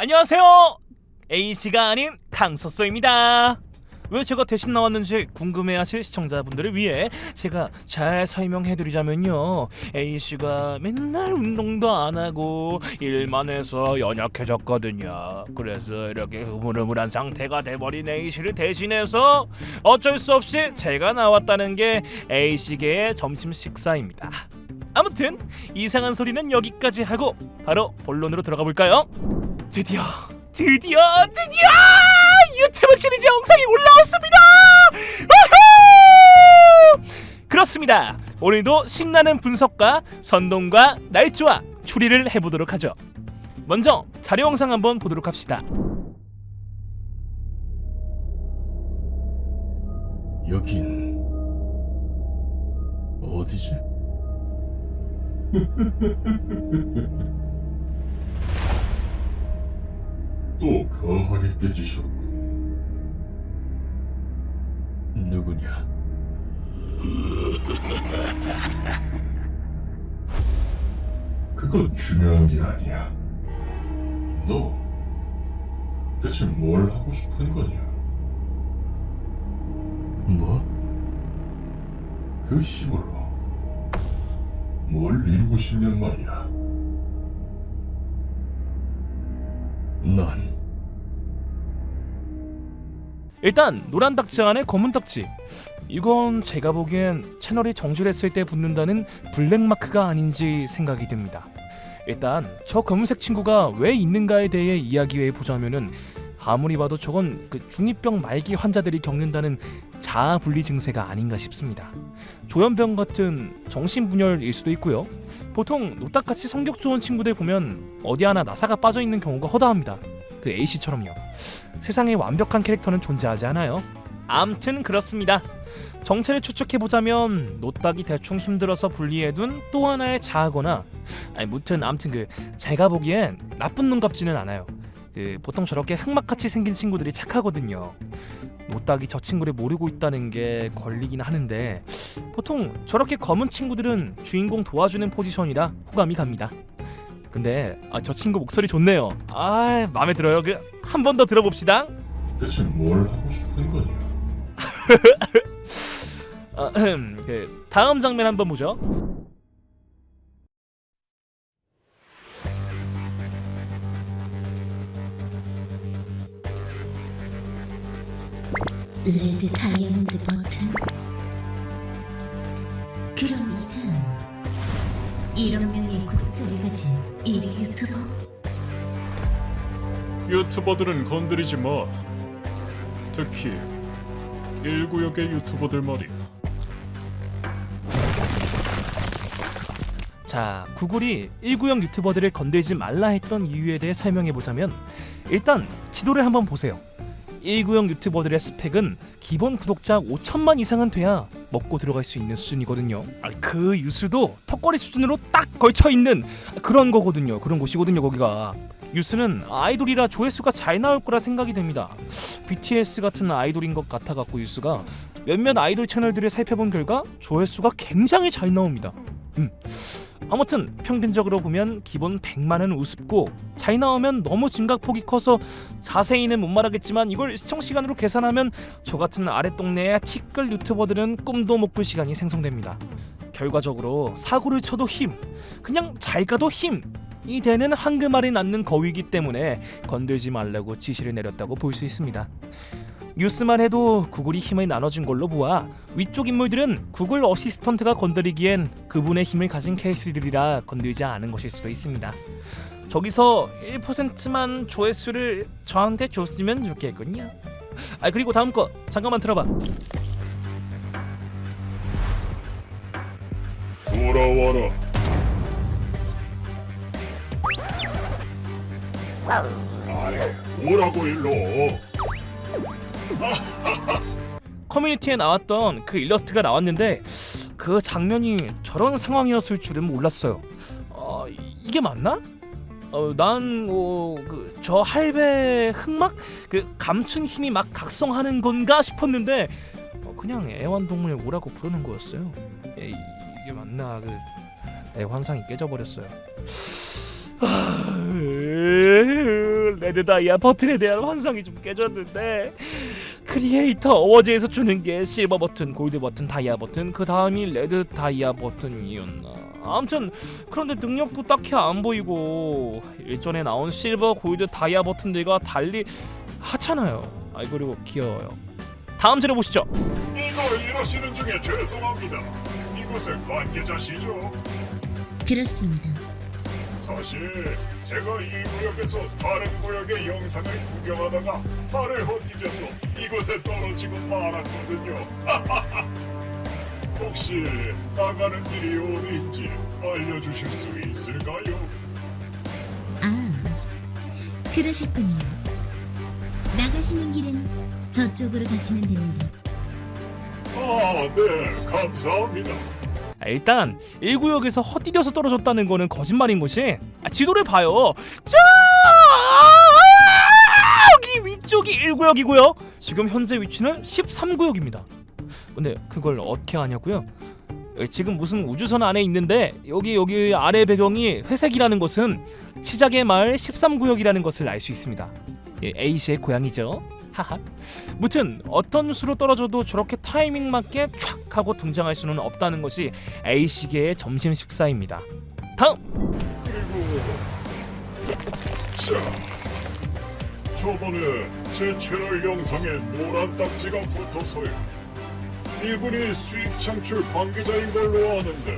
안녕하세요. A씨가 아닌 강소소입니다. 왜 제가 대신 나왔는지 궁금해하실 시청자분들을 위해 제가 잘 설명해드리자면요, A씨가 맨날 운동도 안하고 일만 해서 연약해졌거든요. 그래서 이렇게 흐물흐물한 상태가 돼버린 A씨를 대신해서 어쩔 수 없이 제가 나왔다는 게 A씨계의 점심 식사입니다. 아무튼 이상한 소리는 여기까지 하고 바로 본론으로 들어가 볼까요? 드디어 유튜브 시리즈 영상이 올라왔습니다. 우후! 그렇습니다. 오늘도 신나는 분석과 선동과 날조와 추리를 해보도록 하죠. 먼저 자료 영상 한번 보도록 합시다. 여긴 어디지? 또 거하게 깨지셨군. 누구냐? 그건 중요한 게 아니야. 너 대체 뭘 하고 싶은 거냐? 뭐? 그 힘으로 뭘 이루고 싶냔 말이야. 난 일단 노란 닥지 안에 검은 닥지, 이건 제가 보기엔 채널이 정지했을 때 붙는다는 블랙마크가 아닌지 생각이 듭니다. 일단 저 검은색 친구가 왜 있는가에 대해 이야기해보자면은, 아무리 봐도 저건 그 중2병 말기 환자들이 겪는다는 자아분리 증세가 아닌가 싶습니다. 조현병 같은 정신분열일 수도 있고요. 보통 노딱같이 성격 좋은 친구들 보면 어디 하나 나사가 빠져있는 경우가 허다합니다. 그 A씨처럼요. 세상에 완벽한 캐릭터는 존재하지 않아요. 암튼 그렇습니다. 정체를 추측해보자면 노딱이 대충 힘들어서 분리해둔 또 하나의 자아거나, 암튼 제가 보기엔 나쁜 놈 같지는 않아요. 보통 저렇게 흑막같이 생긴 친구들이 착하거든요. 노딱이 저 친구를 모르고 있다는 게 걸리긴 하는데, 보통 저렇게 검은 친구들은 주인공 도와주는 포지션이라 호감이 갑니다. 근데 저 친구 목소리 좋네요. 마음에 들어요. 한 번 더 들어봅시다. 대체 뭘 하고 싶은 거냐? 다음 장면 한번 보죠. 레드 다이아몬드 버튼. 그럼 이젠 1억 명의 구독자를 가진 1위 유튜버. 유튜버들은 건드리지 마. 특히 1구역의 유튜버들 말이야. 자, 구글이 1구역 유튜버들을 건들지 말라 했던 이유에 대해 설명해보자면, 일단 지도를 한번 보세요. 1구역 유튜버들의 스펙은 기본 구독자 5천만 이상은 돼야 먹고 들어갈 수 있는 수준이거든요. 그 유수도 턱걸이 수준으로 딱 걸쳐있는 그런 거거든요. 그런 곳이거든요. 거기가 유수는 아이돌이라 조회수가 잘 나올 거라 생각이 됩니다. BTS 같은 아이돌인 것 같아갖고 유수가 몇몇 아이돌 채널들을 살펴본 결과 조회수가 굉장히 잘 나옵니다. 아무튼 평균적으로 보면 기본 100만은 우습고, 잘 나오면 너무 증가폭이 커서 자세히는 못 말하겠지만 이걸 시청시간으로 계산하면 저 같은 아랫동네의 티끌 유튜버들은 꿈도 못 꿀 시간이 생성됩니다. 결과적으로 사고를 쳐도 그냥 잘 가도 힘이 되는 황금알이 낳는 거위이기 때문에 건들지 말라고 지시를 내렸다고 볼 수 있습니다. 뉴스만 해도 구글이 힘을 나눠준 걸로 보아 위쪽 인물들은 구글 어시스턴트가 건드리기엔 그분의 힘을 가진 케이스들이라 건들지 않은 것일 수도 있습니다. 저기서 1%만 조회수를 저한테 줬으면 좋겠군요. 그리고 다음 거 잠깐만 들어봐. 돌아와라. 오라고 일러. 커뮤니티에 나왔던 그 일러스트가 나왔는데, 그 장면이 저런 상황이었을 줄은 몰랐어요. 이게 맞나? 난 저 할배 흑막 감춘 힘이 막 각성하는 건가 싶었는데 그냥 애완동물 오라고 부르는 거였어요. 이게 맞나? 내 환상이 깨져버렸어요. 레드 다이아 버튼에 대한 환상이 좀 깨졌는데 크리에이터 어워즈에서 주는 게 실버 버튼, 골드 버튼, 다이아 버튼, 그 다음이 레드 다이아 버튼이었나. 아무튼 그런데 능력도 딱히 안 보이고 일전에 나온 실버, 골드, 다이아 버튼들과 달리 하찮아요. 그리고 귀여워요. 다음 자료 보시죠. 이걸 이러시는 중에 죄송합니다. 이곳의 관계자시죠? 그렇습니다. 사실 제가 이 구역에서 다른 구역의 영상을 구경하다가 발을 헛디뎌서 이곳에 떨어지고 말았거든요. 혹시 나가는 길이 어디인지 알려주실 수 있을까요? 그러셨군요. 나가시는 길은 저쪽으로 가시면 됩니다. 네, 감사합니다. 일단 1구역에서 헛디뎌서 떨어졌다는 거는 거짓말인 것이, 지도를 봐요. 여기 위쪽이 1구역이고요. 지금 현재 위치는 13구역입니다. 근데 그걸 어떻게 아냐고요? 지금 무슨 우주선 안에 있는데 여기 아래 배경이 회색이라는 것은 시작의 마을 13구역이라는 것을 알 수 있습니다. A씨의 고향이죠. 하하. 무튼 어떤 수로 떨어져도 저렇게 타이밍 맞게 촥 하고 등장할 수는 없다는 것이 A씨계의 점심 식사입니다. 다음! 자, 저번에 제 채널 영상에 노란 딱지가 붙어서요. 이분이 수익 창출 관계자인 걸로 아는데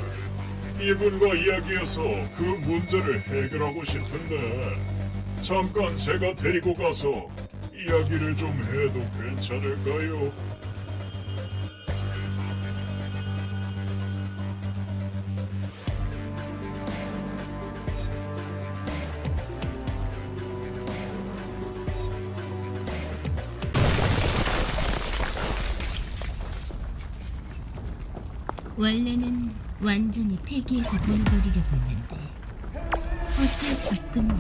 이분과 이야기해서 그 문제를 해결하고 싶은데 잠깐 제가 데리고 가서 이야기를 좀 해도 괜찮을까요? 원래는 완전히 폐기해서 보내버리려고 했는데 어쩔 수 있군요.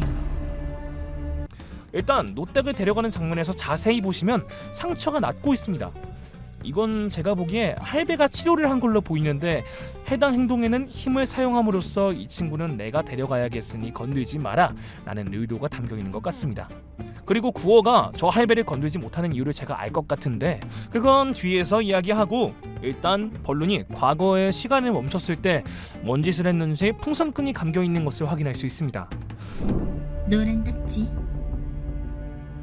일단 노댁을 데려가는 장면에서 자세히 보시면 상처가 낫고 있습니다. 이건 제가 보기에 할배가 치료를 한 걸로 보이는데 해당 행동에는 힘을 사용함으로써 이 친구는 내가 데려가야겠으니 건들지 마라 라는 의도가 담겨 있는 것 같습니다. 그리고 구호가 저 할배를 건들지 못하는 이유를 제가 알 것 같은데 그건 뒤에서 이야기하고, 일단 벌룬이 과거에 시간을 멈췄을 때 뭔 짓을 했는지 풍선끈이 감겨 있는 것을 확인할 수 있습니다. 노란 딱지.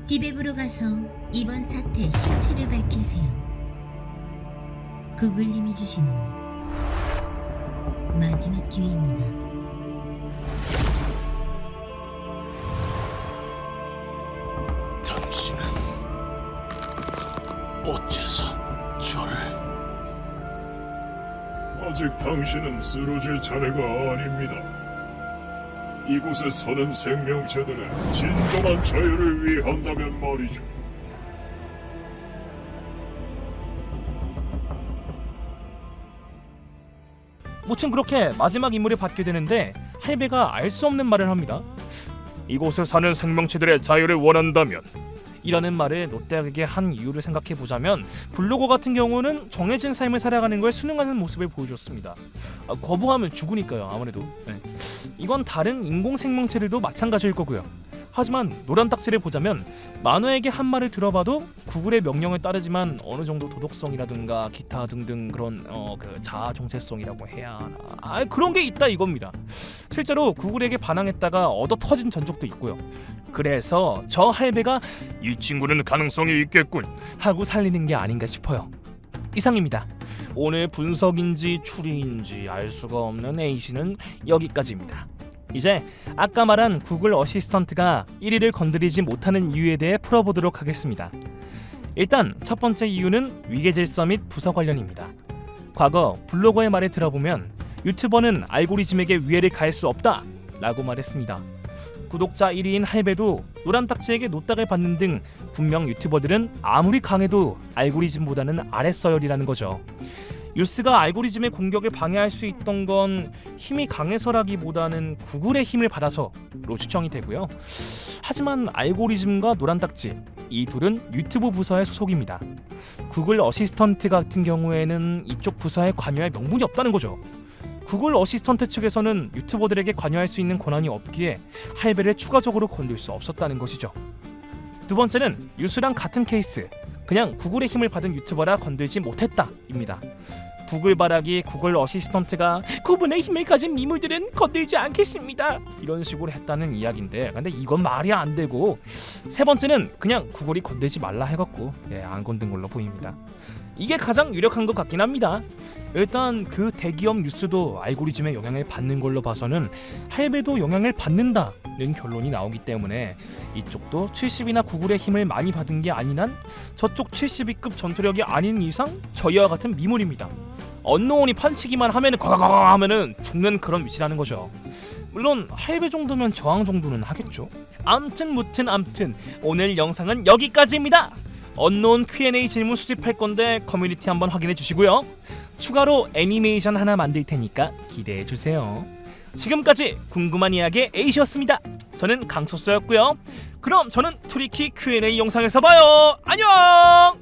디베브로 가서 이번 사태의 실체를 밝히세요. 구글님이 주시는 마지막 기회입니다. 당신은 어째서 저를... 아직 당신은 쓰러질 차례가 아닙니다. 이곳에 사는 생명체들의 진정한 자유를 위한다면 말이죠. 무튼 그렇게 마지막 임무를 받게 되는데 할배가 알 수 없는 말을 합니다. 이곳에 사는 생명체들의 자유를 원한다면, 이라는 말을 노떼에게 한 이유를 생각해 보자면 블로거 같은 경우는 정해진 삶을 살아가는 걸 순응하는 모습을 보여줬습니다. 거부하면 죽으니까요. 아무래도 이건 다른 인공 생명체들도 마찬가지일 거고요. 하지만 노란 딱지를 보자면 만화에게 한 말을 들어봐도 구글의 명령을 따르지만 어느 정도 도덕성이라든가 기타 등등 그런 그 자아 정체성이라고 해야 하나, 그런 게 있다 이겁니다. 실제로 구글에게 반항했다가 얻어 터진 전적도 있고요. 그래서 저 할배가 이 친구는 가능성이 있겠군 하고 살리는 게 아닌가 싶어요. 이상입니다. 오늘 분석인지 추리인지 알 수가 없는 A씨는 여기까지입니다. 이제 아까 말한 구글 어시스턴트가 1위를 건드리지 못하는 이유에 대해 풀어보도록 하겠습니다. 일단 첫 번째 이유는 위계질서 및 부서 관련입니다. 과거 블로거의 말을 들어보면 유튜버는 알고리즘에게 위해를 가할 수 없다 라고 말했습니다. 구독자 1위인 할배도 노란 딱지에게 노딱을 받는 등 분명 유튜버들은 아무리 강해도 알고리즘보다는 아랫서열이라는 거죠. 유스가 알고리즘의 공격을 방해할 수 있던 건 힘이 강해서라기보다는 구글의 힘을 받아서로 추정이 되고요. 하지만 알고리즘과 노란 딱지, 이 둘은 유튜브 부서의 소속입니다. 구글 어시스턴트 같은 경우에는 이쪽 부서에 관여할 명분이 없다는 거죠. 구글 어시스턴트 측에서는 유튜버들에게 관여할 수 있는 권한이 없기에 할배를 추가적으로 건들 수 없었다는 것이죠. 두 번째는 유수랑 같은 케이스, 그냥 구글의 힘을 받은 유튜버라 건들지 못했다입니다. 구글 바라기 구글 어시스턴트가 그분의 힘을 가진 미물들은 건들지 않겠습니다 이런 식으로 했다는 이야기인데, 근데 이건 말이 안 되고, 세 번째는 그냥 구글이 건들지 말라 해갖고 안 건든 걸로 보입니다. 이게 가장 유력한 것 같긴 합니다. 일단 그 대기업 뉴스도 알고리즘의 영향을 받는 걸로 봐서는 할배도 영향을 받는다는 결론이 나오기 때문에 이쪽도 70이나 구글의 힘을 많이 받은 게 아닌 한 저쪽 72급 전투력이 아닌 이상 저희와 같은 미물입니다. 언노운이 판치기만 하면은 과과과 하면은 죽는 그런 위치라는 거죠. 물론 할배 정도면 저항 정도는 하겠죠. 암튼 오늘 영상은 여기까지입니다. 언노운 Q&A 질문 수집할 건데 커뮤니티 한번 확인해 주시고요. 추가로 애니메이션 하나 만들 테니까 기대해 주세요. 지금까지 궁금한 이야기의 에이시였습니다. 저는 강소서였고요. 그럼 저는 트리키 Q&A 영상에서 봐요. 안녕.